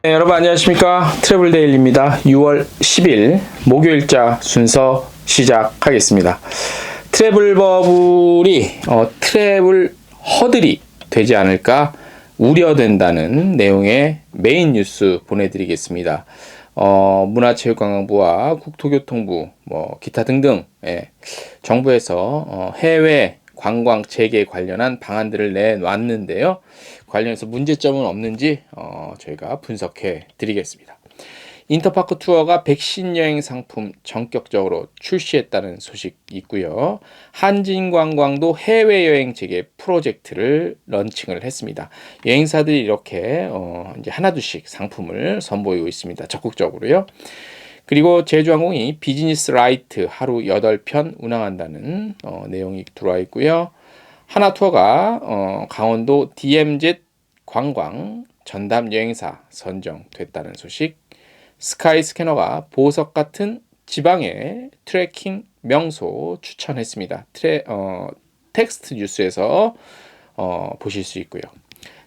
네, 여러분 안녕하십니까. 트래블 데일리입니다. 6월 10일 목요일자 순서 시작하겠습니다. 트래블 버블이 트래블 허들이 되지 않을까 우려된다는 내용의 메인 뉴스 보내드리겠습니다. 문화체육관광부와 국토교통부 기타 등등 정부에서 해외 관광 재개 관련한 방안들을 내놨는데요. 관련해서 문제점은 없는지 저희가 분석해 드리겠습니다. 인터파크 투어가 백신 여행 상품 전격적으로 출시했다는 소식이 있고요. 한진관광도 해외여행 재개 프로젝트를 런칭을 했습니다. 여행사들이 이렇게 이제 하나둘씩 상품을 선보이고 있습니다. 적극적으로요. 그리고 제주항공이 비즈니스 라이트 하루 8편 운항한다는 내용이 들어와 있고요. 하나투어가 강원도 DMZ 관광 전담 여행사 선정됐다는 소식. 스카이스캐너가 보석 같은 지방의 트레킹 명소 추천했습니다. 텍스트 뉴스에서 보실 수 있고요.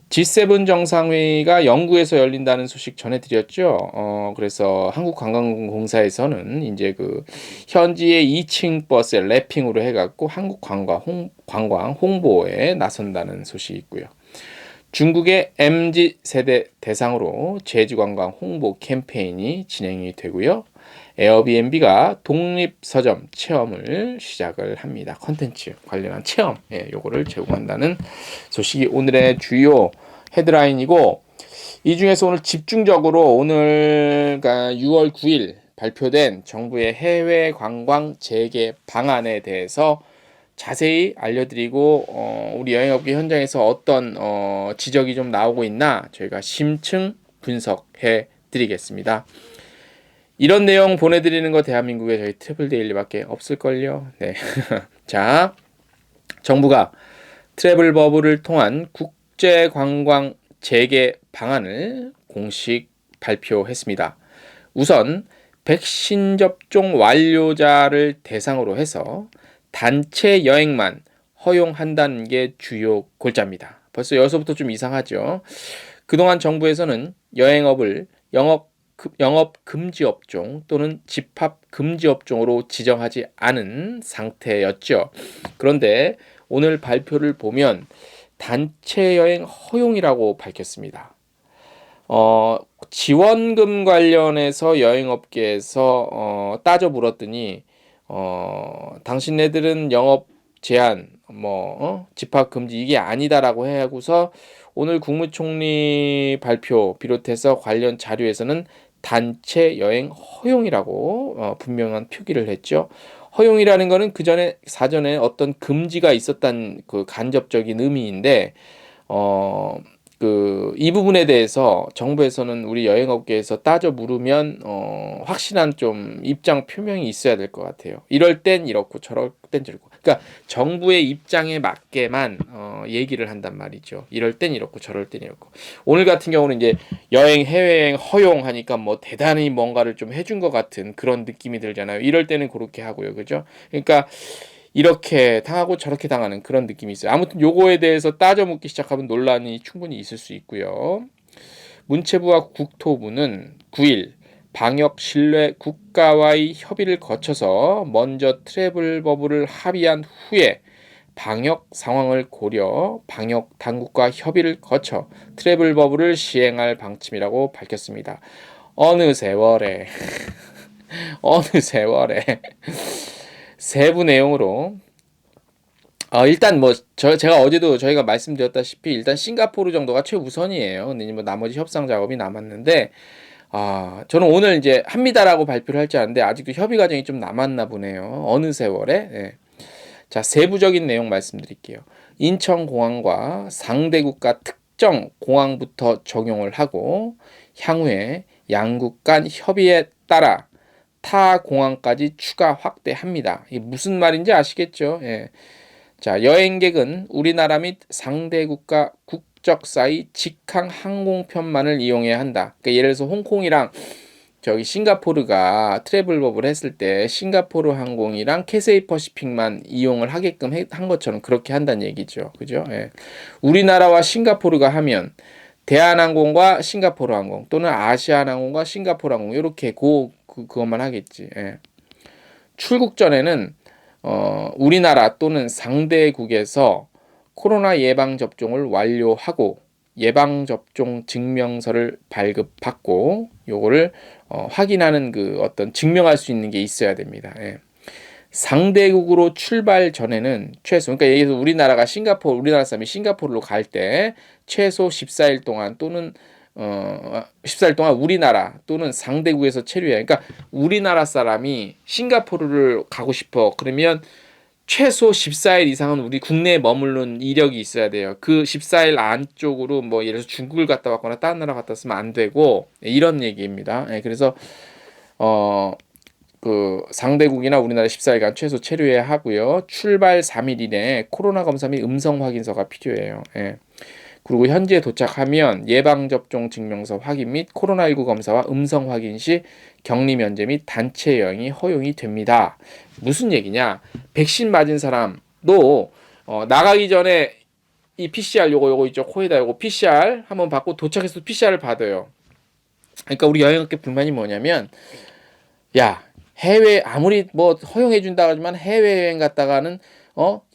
G7 정상회의가 영구에서 열린다는 소식 전해드렸죠. 그래서 한국관광공사에서는 이제 그 현지의 2층 버스에 랩핑으로 해갖고 한국관광 홍보에 나선다는 소식이 있고요. 중국의 MZ 세대 대상으로 제주관광 홍보 캠페인이 진행이 되고요. 에어비앤비가 독립서점 체험을 시작을 합니다. 컨텐츠 관련한 체험, 요거를 제공한다는 소식이 오늘의 주요 헤드라인이고, 이 중에서 오늘 집중적으로 오늘 6월 9일 발표된 정부의 해외 관광 재개 방안에 대해서 자세히 알려드리고 우리 여행업계 현장에서 어떤 지적이 좀 나오고 있나 저희가 심층 분석해 드리겠습니다. 이런 내용 보내드리는 거 대한민국에 저희 트래블데일리밖에 없을걸요. 네. 자, 정부가 트래블 버블을 통한 국제관광 재개 방안을 공식 발표했습니다. 우선 백신 접종 완료자를 대상으로 해서 단체 여행만 허용한다는 게 주요 골자입니다. 벌써 여기서부터 좀 이상하죠. 그동안 정부에서는 여행업을 영업 금지 업종 또는 집합 금지 업종으로 지정하지 않은 상태였죠. 그런데 오늘 발표를 보면 단체 여행 허용이라고 밝혔습니다. 지원금 관련해서 여행업계에서 따져 물었더니 당신네들은 영업 제한 집합 금지 이게 아니다라고 하고서 오늘 국무총리 발표 비롯해서 관련 자료에서는 단체 여행 허용이라고 분명한 표기를 했죠. 허용이라는 거는 사전에 어떤 금지가 있었다는 그 간접적인 의미인데 이 부분에 대해서 정부에서는 우리 여행업계에서 따져 물으면 확실한 좀 입장 표명이 있어야 될 것 같아요. 이럴 땐 이렇고 저럴 땐 저렇고. 그러니까 정부의 입장에 맞게만 얘기를 한단 말이죠. 이럴 땐 이렇고 저럴 땐 이렇고. 오늘 같은 경우는 이제 해외여행 허용하니까 대단히 뭔가를 좀 해준 것 같은 그런 느낌이 들잖아요. 이럴 때는 그렇게 하고요. 그죠? 그러니까 이렇게 당하고 저렇게 당하는 그런 느낌이 있어요. 아무튼 요거에 대해서 따져 묻기 시작하면 논란이 충분히 있을 수 있고요. 문체부와 국토부는 9일 방역 신뢰 국가와의 협의를 거쳐서 먼저 트래블 버블을 합의한 후에 방역 상황을 고려 방역 당국과 협의를 거쳐 트래블 버블을 시행할 방침이라고 밝혔습니다. 어느 세월에 세부 내용으로 일단 제가 어제도 저희가 말씀드렸다시피 일단 싱가포르 정도가 최우선이에요. 근데 나머지 협상 작업이 남았는데 저는 오늘 이제 합니다라고 발표를 할지 아는데 아직도 협의 과정이 좀 남았나 보네요. 어느 세월에. 네. 자, 세부적인 내용 말씀드릴게요. 인천공항과 상대국가 특정 공항부터 적용을 하고 향후에 양국 간 협의에 따라 타 공항까지 추가 확대합니다. 이게 무슨 말인지 아시겠죠? 예. 자, 여행객은 우리나라 및 상대 국가 국적사의 직항 항공편만을 이용해야 한다. 그러니까 예를 들어서 홍콩이랑 싱가포르가 트래블 버블 했을 때 싱가포르 항공이랑 캐세이 퍼시픽만 이용을 하게끔 한 것처럼 그렇게 한다는 얘기죠. 그죠? 예. 우리나라와 싱가포르가 하면 대한항공과 싱가포르항공 또는 아시아나항공과 싱가포르항공 이렇게 그것만 하겠지. 예. 출국 전에는 우리나라 또는 상대국에서 코로나 예방 접종을 완료하고 예방 접종 증명서를 발급받고 요거를 확인하는 그 어떤 증명할 수 있는 게 있어야 됩니다. 예. 상대국으로 출발 전에는 최소, 그러니까 예를 들어서 우리나라 사람이 싱가포르로 갈 때 최소 14일 동안 또는 14일 동안 우리나라 또는 상대국에서 체류해. 그러니까 우리나라 사람이 싱가포르를 가고 싶어. 그러면 최소 14일 이상은 우리 국내에 머무르는 이력이 있어야 돼요. 그 14일 안쪽으로 뭐 예를 들어서 중국을 갔다 왔거나 다른 나라 갔다 왔으면 안 되고 이런 얘기입니다. 그래서 그 상대국이나 우리나라 14일간 최소 체류해야 하고요. 출발 3일 이내에 코로나 검사 및 음성 확인서가 필요해요. 그리고 현지에 도착하면 예방접종 증명서 확인 및 코로나19 검사와 음성 확인 시 격리 면제 및 단체 여행이 허용이 됩니다. 무슨 얘기냐? 백신 맞은 사람도 나가기 전에 이 PCR 요거 있죠. 코에다 요거 PCR 한번 받고 도착해서 PCR을 받아요. 그러니까 우리 여행업계 불만이 뭐냐면 야, 해외 아무리 뭐 허용해 준다 하지만 해외여행 갔다가는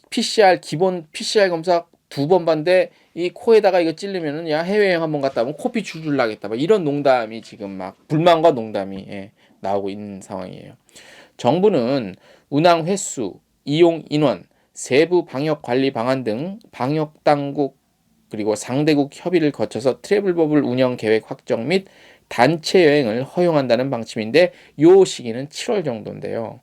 PCR 기본 PCR 검사 2번 받는데 이 코에다가 이거 찔르면은 야 해외여행 한번 갔다 오면 코피 줄줄 나겠다. 막 이런 농담이 지금 막 불만과 농담이 나오고 있는 상황이에요. 정부는 운항 횟수, 이용 인원, 세부 방역 관리 방안 등 방역 당국 그리고 상대국 협의를 거쳐서 트래블버블 운영 계획 확정 및 단체 여행을 허용한다는 방침인데 요 시기는 7월 정도인데요.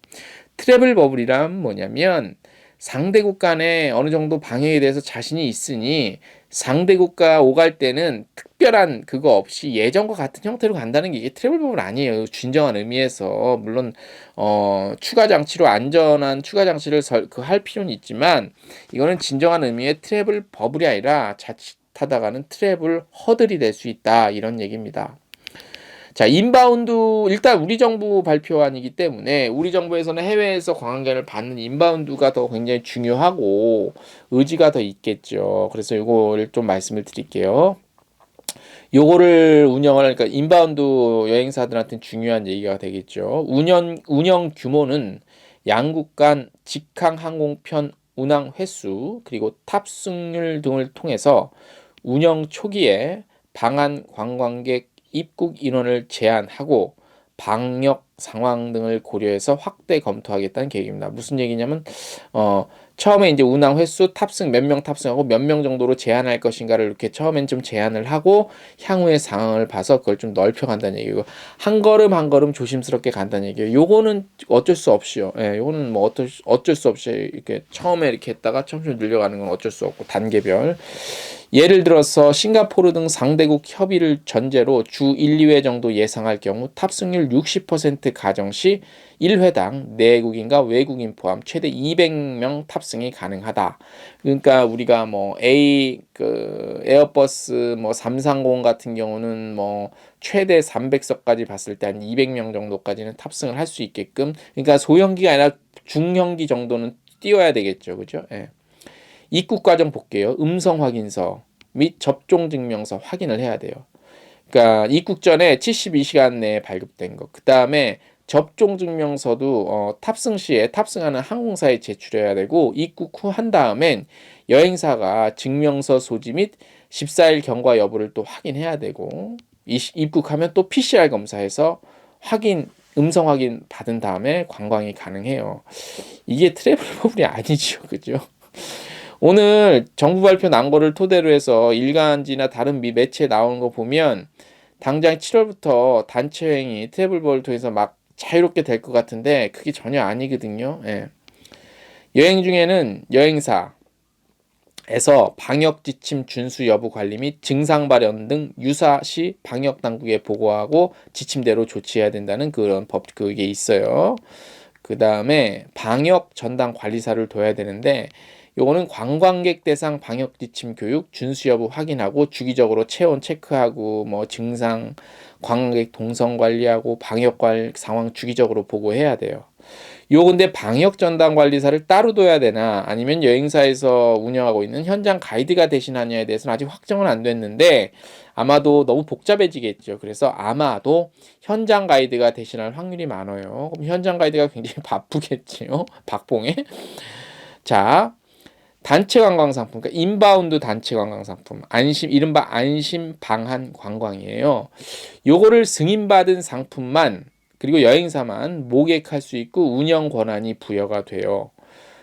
트래블 버블이란 뭐냐면 상대국 간에 어느 정도 방역에 대해서 자신이 있으니 상대국가 오갈 때는 특별한 그거 없이 예전과 같은 형태로 간다는 게 이게 트래블 버블 아니에요. 진정한 의미에서 물론 추가 장치로 안전한 추가 장치를 할 필요는 있지만 이거는 진정한 의미의 트래블 버블이 아니라 자칫하다가는 트래블 허들이 될 수 있다 이런 얘기입니다. 자, 인바운드 일단 우리 정부 발표안이기 때문에 우리 정부에서는 해외에서 관광객을 받는 인바운드가 더 굉장히 중요하고 의지가 더 있겠죠. 그래서 이거를 좀 말씀을 드릴게요. 요거를 그러니까 인바운드 여행사들한테는 중요한 얘기가 되겠죠. 운영 규모는 양국 간 직항 항공편 운항 횟수 그리고 탑승률 등을 통해서 운영 초기에 방한 관광객 입국 인원을 제한하고 방역 상황 등을 고려해서 확대 검토하겠다는 계획입니다. 무슨 얘기냐면 처음에 이제 운항 횟수 탑승 몇 명 탑승하고 몇 명 정도로 제한할 것인가를 이렇게 처음엔 좀 제한을 하고 향후의 상황을 봐서 그걸 좀 넓혀간다는 얘기고 한 걸음 한 걸음 조심스럽게 간다는 얘기예요. 요거는 어쩔 수 없이요. 요거는 뭐 어쩔 수 없이 이렇게 처음에 이렇게 했다가 점점 늘려가는 건 어쩔 수 없고 단계별. 예를 들어서 싱가포르 등 상대국 협의를 전제로 주 1, 2회 정도 예상할 경우 탑승률 60% 가정 시 1회당 내국인과 외국인 포함 최대 200명 탑승이 가능하다. 그러니까 우리가 뭐 에어버스 뭐 330 같은 경우는 뭐 최대 300석까지 봤을 때 한 200명 정도까지는 탑승을 할 수 있게끔 그러니까 소형기가 아니라 중형기 정도는 띄워야 되겠죠. 그죠? 입국 과정 볼게요. 음성 확인서 및 접종 증명서 확인을 해야 돼요. 그러니까 입국 전에 72시간 내에 발급된 거. 그다음에 접종 증명서도 탑승 시에 탑승하는 항공사에 제출해야 되고 입국 후 한 다음엔 여행사가 증명서 소지 및 14일 경과 여부를 또 확인해야 되고 입국하면 또 PCR 검사해서 음성 확인 받은 다음에 관광이 가능해요. 이게 트래블 버블이 아니죠. 그죠? 오늘 정부 발표 난 거를 토대로 해서 일간지나 다른 매체에 나오는 거 보면 당장 7월부터 단체 여행이 트래블버블을 통해서 막 자유롭게 될 것 같은데 그게 전혀 아니거든요. 여행 중에는 여행사에서 방역 지침 준수 여부 관리 및 증상 발현 등 유사시 방역 당국에 보고하고 지침대로 조치해야 된다는 그런 그게 있어요. 그 다음에 방역 전담 관리사를 둬야 되는데 요거는 관광객 대상 방역 지침 교육 준수 여부 확인하고 주기적으로 체온 체크하고 뭐 증상, 관광객 동선 관리하고 방역 상황 주기적으로 보고해야 돼요. 요 근데 방역 전담 관리사를 따로 둬야 되나 아니면 여행사에서 운영하고 있는 현장 가이드가 대신하냐에 대해서는 아직 확정은 안 됐는데 아마도 너무 복잡해지겠죠. 그래서 아마도 현장 가이드가 대신할 확률이 많아요. 그럼 현장 가이드가 굉장히 바쁘겠지요. 박봉에. 자, 단체 관광 상품, 그러니까 인바운드 단체 관광 상품, 이른바 안심 방한 관광이에요. 요거를 승인받은 상품만 그리고 여행사만 모객할 수 있고 운영 권한이 부여가 돼요.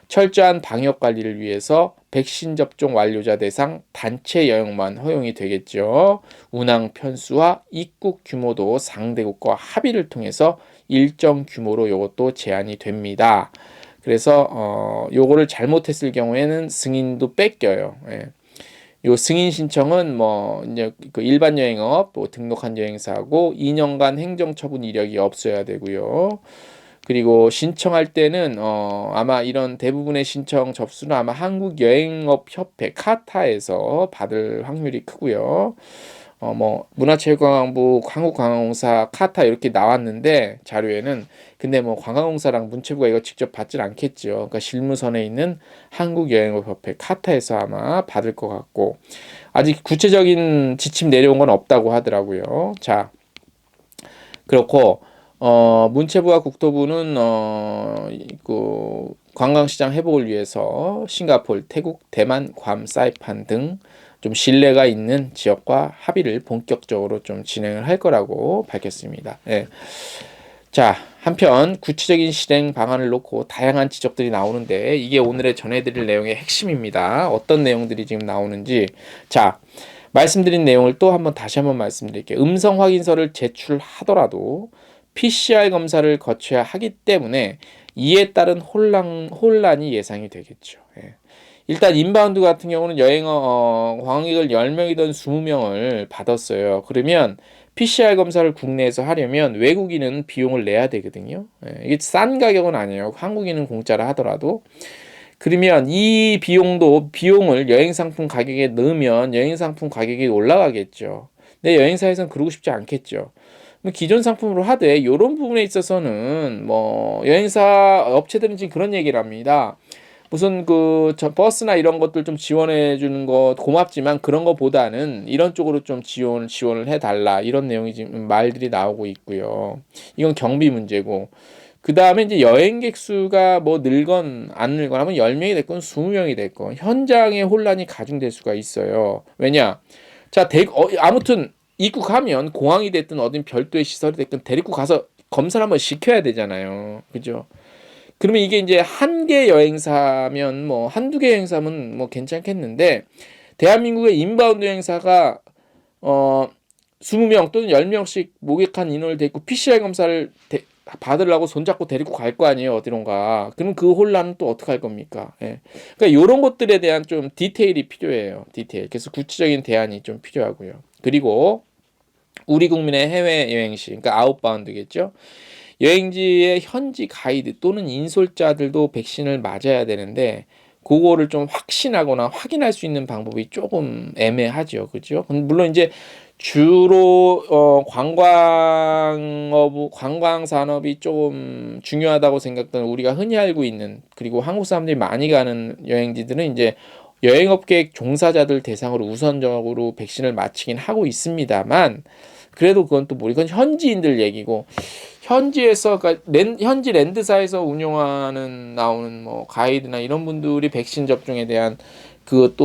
철저한 방역 관리를 위해서 백신 접종 완료자 대상 단체 여행만 허용이 되겠죠. 운항 편수와 입국 규모도 상대국과 합의를 통해서 일정 규모로 이것도 제한이 됩니다. 그래서 요거를 잘못했을 경우에는 승인도 뺏겨요. 예. 요 승인 신청은 뭐 이제 그 일반 여행업 또 등록한 여행사하고 2년간 행정처분 이력이 없어야 되고요. 그리고 신청할 때는 아마 이런 대부분의 신청 접수는 아마 한국여행업협회 카타에서 받을 확률이 크고요. 뭐 문화체육관광부, 한국관광공사, 카타 이렇게 나왔는데 자료에는 근데 뭐 관광공사랑 문체부가 이거 직접 받질 않겠죠. 그러니까 실무선에 있는 한국여행업협회 카타에서 아마 받을 것 같고 아직 구체적인 지침 내려온 건 없다고 하더라고요. 자, 그렇고 문체부와 국토부는 그 관광시장 회복을 위해서 싱가포르, 태국, 대만, 괌, 사이판 등 좀 신뢰가 있는 지역과 합의를 본격적으로 좀 진행을 할 거라고 밝혔습니다. 예. 자, 한편 구체적인 실행 방안을 놓고 다양한 지적들이 나오는데 이게 오늘의 전해드릴 내용의 핵심입니다. 어떤 내용들이 지금 나오는지 자, 말씀드린 내용을 또 다시 한번 말씀드릴게요. 음성 확인서를 제출하더라도 PCR 검사를 거쳐야 하기 때문에 이에 따른 혼란이 예상이 되겠죠. 예. 일단 인바운드 같은 경우는 관광객을 10명이든 20명을 받았어요. 그러면 PCR 검사를 국내에서 하려면 외국인은 비용을 내야 되거든요. 예, 이게 싼 가격은 아니에요. 한국인은 공짜라 하더라도. 그러면 이 비용을 여행상품 가격에 넣으면 여행상품 가격이 올라가겠죠. 근데 여행사에서는 그러고 싶지 않겠죠. 기존 상품으로 하되 이런 부분에 있어서는 뭐 여행사 업체들은 지금 그런 얘기를 합니다. 무슨 버스나 이런 것들 좀 지원해 주는 거 고맙지만 그런 거보다는 이런 쪽으로 좀 지원을 해달라 이런 내용이 지금 말들이 나오고 있고요. 이건 경비 문제고 그 다음에 이제 여행객 수가 뭐 늘건 안 늘건 하면 10명이 됐건 20명이 됐건 현장에 혼란이 가중될 수가 있어요. 왜냐? 자, 아무튼 입국하면 공항이 됐든 어딘 별도의 시설이 됐든 데리고 가서 검사를 한번 시켜야 되잖아요. 그죠? 그러면 이게 이제 한 개 여행사면 뭐 한두 개 여행사면 뭐 괜찮겠는데 대한민국의 인바운드 여행사가 20명 또는 10명씩 모객한 인원을 데리고 PCR 검사를 받으려고 손잡고 데리고 갈 거 아니에요, 어디론가. 그럼 그 혼란은 또 어떻게 할 겁니까? 예. 그러니까 이런 것들에 대한 좀 디테일이 필요해요. 디테일. 그래서 구체적인 대안이 좀 필요하고요. 그리고 우리 국민의 해외 여행 시, 그러니까 아웃바운드겠죠. 여행지의 현지 가이드 또는 인솔자들도 백신을 맞아야 되는데 그거를 좀 확신하거나 확인할 수 있는 방법이 조금 애매하죠. 그죠? 물론 이제 주로 관광 산업이 조금 중요하다고 생각되는 우리가 흔히 알고 있는 그리고 한국 사람들이 많이 가는 여행지들은 이제 여행업계 종사자들 대상으로 우선적으로 백신을 맞히긴 하고 있습니다만 그래도 그건 또 이건 현지인들 얘기고 현지에서 그러니까 현지 랜드사에서 나오는 뭐 가이드나 이런 분들이 백신 접종에 대한 그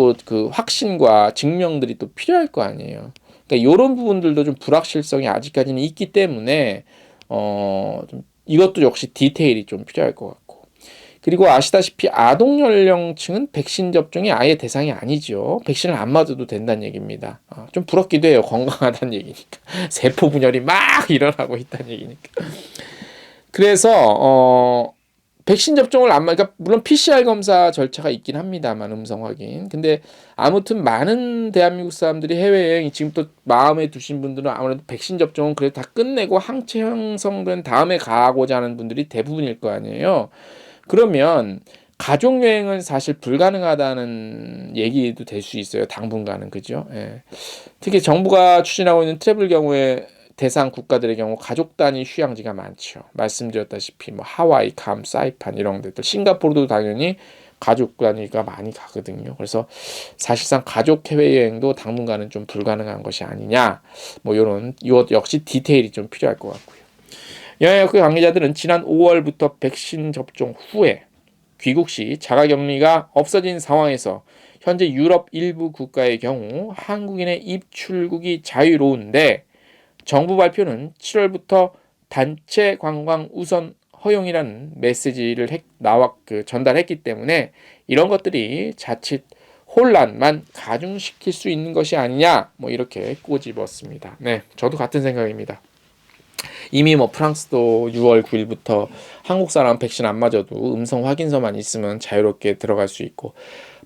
확신과 증명들이 또 필요할 거 아니에요. 그러니까 이런 부분들도 좀 불확실성이 아직까지는 있기 때문에 좀 이것도 역시 디테일이 좀 필요할 것 같고. 그리고 아시다시피 아동 연령층은 백신 접종이 아예 대상이 아니죠. 백신을 안 맞아도 된다는 얘기입니다. 좀 부럽기도 해요. 건강하다는 얘기니까. 세포 분열이 막 일어나고 있다는 얘기니까. 그래서 백신 접종을 그러니까 물론 PCR 검사 절차가 있긴 합니다만 음성 확인. 근데 아무튼 많은 대한민국 사람들이 해외여행 지금 또 마음에 두신 분들은 아무래도 백신 접종은 그래도 다 끝내고 항체 형성된 다음에 가고자 하는 분들이 대부분일 거 아니에요. 그러면 가족 여행은 사실 불가능하다는 얘기도 될 수 있어요. 당분간은. 그죠? 예. 특히 정부가 추진하고 있는 트래블 경우에 대상 국가들의 경우 가족 단위 휴양지가 많죠. 말씀드렸다시피 뭐 하와이, 괌, 사이판 이런 데들, 싱가포르도 당연히 가족 단위가 많이 가거든요. 그래서 사실상 가족 해외여행도 당분간은 좀 불가능한 것이 아니냐. 뭐 이것 역시 디테일이 좀 필요할 것 같고요. 여행학교 관계자들은 지난 5월부터 백신 접종 후에 귀국 시 자가격리가 없어진 상황에서 현재 유럽 일부 국가의 경우 한국인의 입출국이 자유로운데 정부 발표는 7월부터 단체 관광 우선 허용이라는 메시지를 전달했기 때문에 이런 것들이 자칫 혼란만 가중시킬 수 있는 것이 아니냐, 뭐 이렇게 꼬집었습니다. 네, 저도 같은 생각입니다. 이미 뭐 프랑스도 6월 9일부터 한국 사람 백신 안 맞아도 음성 확인서만 있으면 자유롭게 들어갈 수 있고,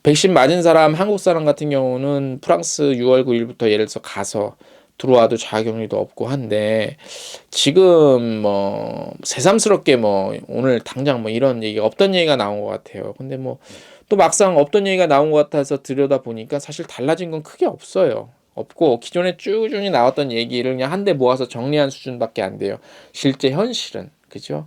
백신 맞은 사람, 한국 사람 같은 경우는 프랑스 6월 9일부터 예를 들어서 가서 들어와도 자가격리도 없고 한데, 지금 뭐 새삼스럽게 뭐 오늘 당장 뭐 이런 얘기가 없던 얘기가 나온 것 같아요. 근데 뭐 또 막상 없던 얘기가 나온 것 같아서 들여다 보니까 사실 달라진 건 크게 없어요. 없고 기존에 꾸준히 나왔던 얘기를 그냥 한데 모아서 정리한 수준밖에 안 돼요. 실제 현실은. 그죠?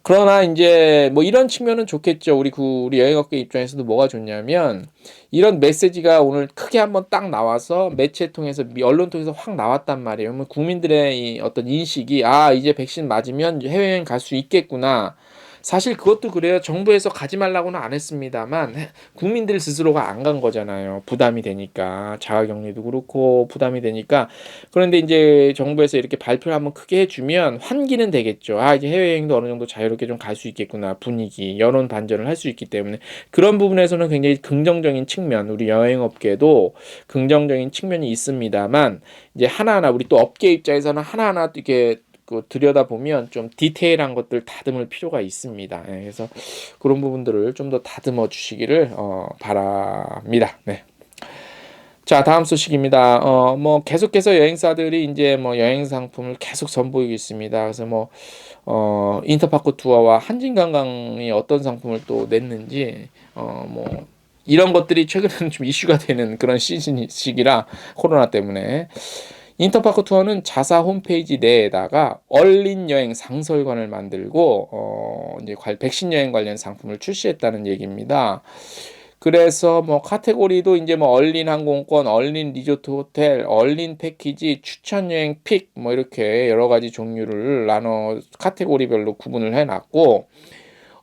그러나 이제 뭐 이런 측면은 좋겠죠. 우리 여행업계 입장에서도 뭐가 좋냐면, 이런 메시지가 오늘 크게 한번 딱 나와서 매체 통해서, 언론 통해서 확 나왔단 말이에요. 그러면 국민들의 이 어떤 인식이, 이제 백신 맞으면 해외여행 갈 수 있겠구나. 사실 그것도 그래요. 정부에서 가지 말라고는 안 했습니다만 국민들 스스로가 안 간 거잖아요. 부담이 되니까. 자가격리도 그렇고 부담이 되니까. 그런데 이제 정부에서 이렇게 발표를 한번 크게 해주면 환기는 되겠죠. 이제 해외여행도 어느 정도 자유롭게 좀 갈 수 있겠구나. 분위기, 여론 반전을 할 수 있기 때문에 그런 부분에서는 굉장히 긍정적인 측면, 우리 여행업계도 긍정적인 측면이 있습니다만, 이제 하나하나 우리 또 업계 입장에서는 하나하나 이렇게 들여다보면 좀 디테일한 것들 다듬을 필요가 있습니다. 예, 그래서 그런 부분들을 좀 더 다듬어 주시기를 바랍니다. 네. 자, 다음 소식입니다. 뭐 계속해서 여행사들이 이제 뭐 여행 상품을 계속 선보이고 있습니다. 그래서 뭐 인터파크 투어와 한진관광이 어떤 상품을 또 냈는지 뭐 이런 것들이 최근에는 좀 이슈가 되는 그런 시기라, 코로나 때문에. 인터파크 투어는 자사 홈페이지 내에다가 얼린 여행 상설관을 만들고 이제 백신 여행 관련 상품을 출시했다는 얘기입니다. 그래서 뭐 카테고리도 이제 뭐 얼린 항공권, 얼린 리조트 호텔, 얼린 패키지, 추천 여행 픽, 뭐 이렇게 여러 가지 종류를 나눠 카테고리별로 구분을 해놨고,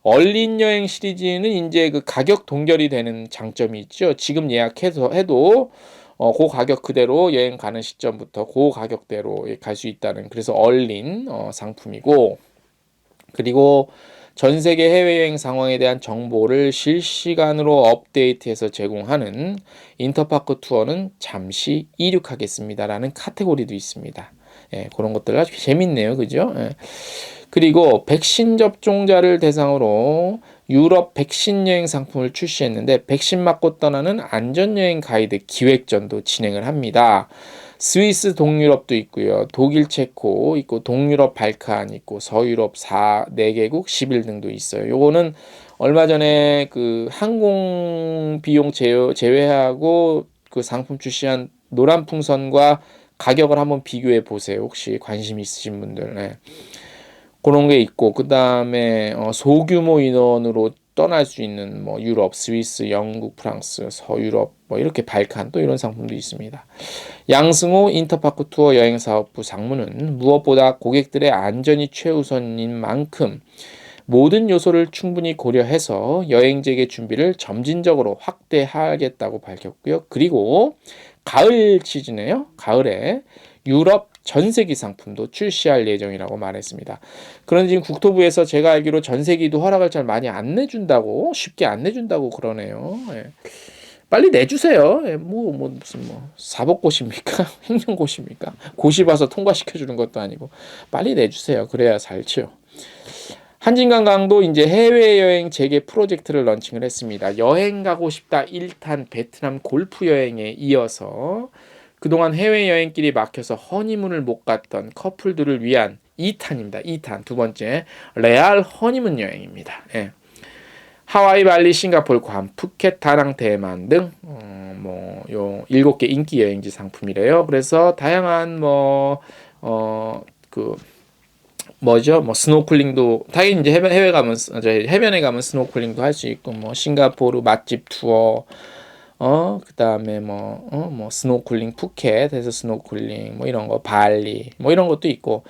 얼린 여행 시리즈는 이제 그 가격 동결이 되는 장점이 있죠. 지금 예약해서 해도 그 가격 그대로 여행 가는 시점부터 그 가격대로 갈 수 있다는, 그래서 얼린 상품이고, 그리고 전 세계 해외여행 상황에 대한 정보를 실시간으로 업데이트해서 제공하는 인터파크 투어는 잠시 이륙하겠습니다라는 카테고리도 있습니다. 예, 그런 것들 아주 재밌네요. 그죠? 예. 그리고 백신 접종자를 대상으로 유럽 백신 여행 상품을 출시했는데, 백신 맞고 떠나는 안전여행 가이드 기획전도 진행을 합니다. 스위스 동유럽도 있고요. 독일 체코 있고, 동유럽 발칸 있고, 서유럽 4개국 10일 등도 있어요. 요거는 얼마 전에 그 항공 비용 제외하고 그 상품 출시한 노란풍선과 가격을 한번 비교해 보세요. 혹시 관심 있으신 분들. 네. 그런 게 있고, 그 다음에 소규모 인원으로 떠날 수 있는 뭐 유럽, 스위스, 영국, 프랑스, 서유럽, 뭐 이렇게 발칸, 또 이런 상품도 있습니다. 양승호 인터파크 투어 여행사업부 상무는 무엇보다 고객들의 안전이 최우선인 만큼 모든 요소를 충분히 고려해서 여행 재개 준비를 점진적으로 확대하겠다고 밝혔고요. 그리고 가을 시즌에요. 가을에 유럽 전세기 상품도 출시할 예정이라고 말했습니다. 그런데 지금 국토부에서 제가 알기로 전세기도 허락을 잘 많이 안 내준다고, 쉽게 안 내준다고 그러네요. 예. 빨리 내주세요. 예, 무슨 사법고시입니까? 행정고시입니까? 고시 봐서 통과시켜주는 것도 아니고 빨리 내주세요. 그래야 살죠. 한진관광도 이제 해외여행 재개 프로젝트를 런칭을 했습니다. 여행 가고 싶다 1탄 베트남 골프 여행에 이어서 그동안 해외여행길이 막혀서 허니문을 못 갔던 커플들을 위한 2탄입니다. 2탄, 두 번째 레알 허니문 여행입니다. 예. 하와이, 발리, 싱가포르, 괌, 푸켓, 다낭, 대만 등 요 7개 인기 여행지 상품이래요. 그래서 다양한 그 뭐죠? 스노클링도 당연히 이제 해외 가면 해변에 가면 스노클링도 할 수 있고 싱가포르 맛집 투어 그다음에 스노클링 푸켓에서 스노클링 이런 거 발리 이런 것도 있고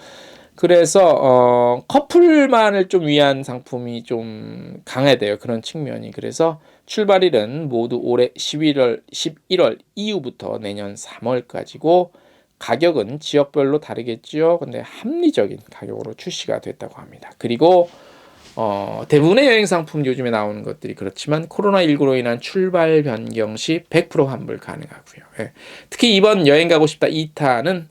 그래서 커플만을 좀 위한 상품이 좀 강해돼요. 그런 측면이. 그래서 출발일은 모두 올해 11월 이후부터 내년 3월까지고 가격은 지역별로 다르겠죠. 근데 합리적인 가격으로 출시가 됐다고 합니다. 그리고 대부분의 여행 상품 요즘에 나오는 것들이 그렇지만 코로나19로 인한 출발 변경 시 100% 환불 가능하고요. 예. 특히 이번 여행 가고 싶다 2탄은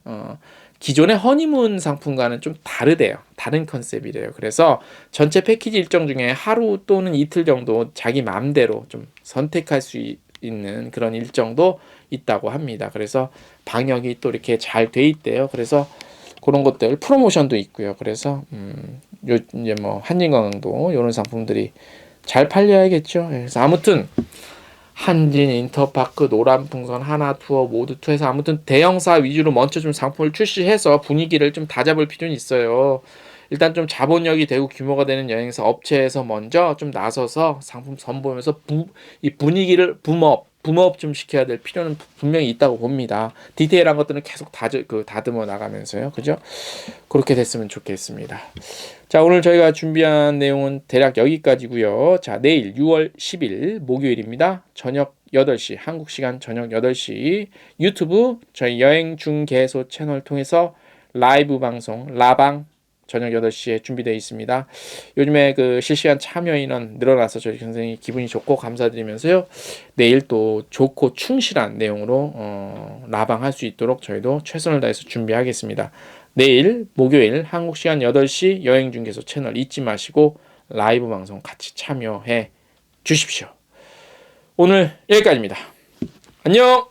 기존의 허니문 상품과는 좀 다르대요. 다른 컨셉이래요. 그래서 전체 패키지 일정 중에 하루 또는 이틀 정도 자기 마음대로 좀 선택할 수 있는 그런 일정도 있다고 합니다. 그래서 방역이 또 이렇게 잘 돼 있대요. 그래서 그런 것들 프로모션도 있고요. 그래서 이제 한진관광도 이런 상품들이 잘 팔려야겠죠. 그래서 아무튼 한진, 인터파크, 노란풍선, 하나투어, 모두투어에서 아무튼 대형사 위주로 먼저 좀 상품을 출시해서 분위기를 좀 다잡을 필요는 있어요. 일단 좀 자본력이 되고 규모가 되는 여행사 업체에서 먼저 좀 나서서 상품 선보이면서 이 분위기를 붐업 좀 시켜야 될 필요는 분명히 있다고 봅니다. 디테일한 것들은 계속 다듬어 나가면서요. 그죠? 그렇게 됐으면 좋겠습니다. 자, 오늘 저희가 준비한 내용은 대략 여기까지고요. 자, 내일 6월 10일 목요일입니다. 저녁 8시, 한국 시간 저녁 8시 유튜브 저희 여행 중개소 채널 통해서 라이브 방송 라방 저녁 8시에 준비되어 있습니다. 요즘에 그 실시간 참여 인원 늘어나서 저희 굉장히 기분이 좋고 감사드리면서요. 내일 또 좋고 충실한 내용으로 라방할 수 있도록 저희도 최선을 다해서 준비하겠습니다. 내일 목요일 한국 시간 8시 여행중개소 채널 잊지 마시고 라이브 방송 같이 참여해 주십시오. 오늘 여기까지입니다. 안녕!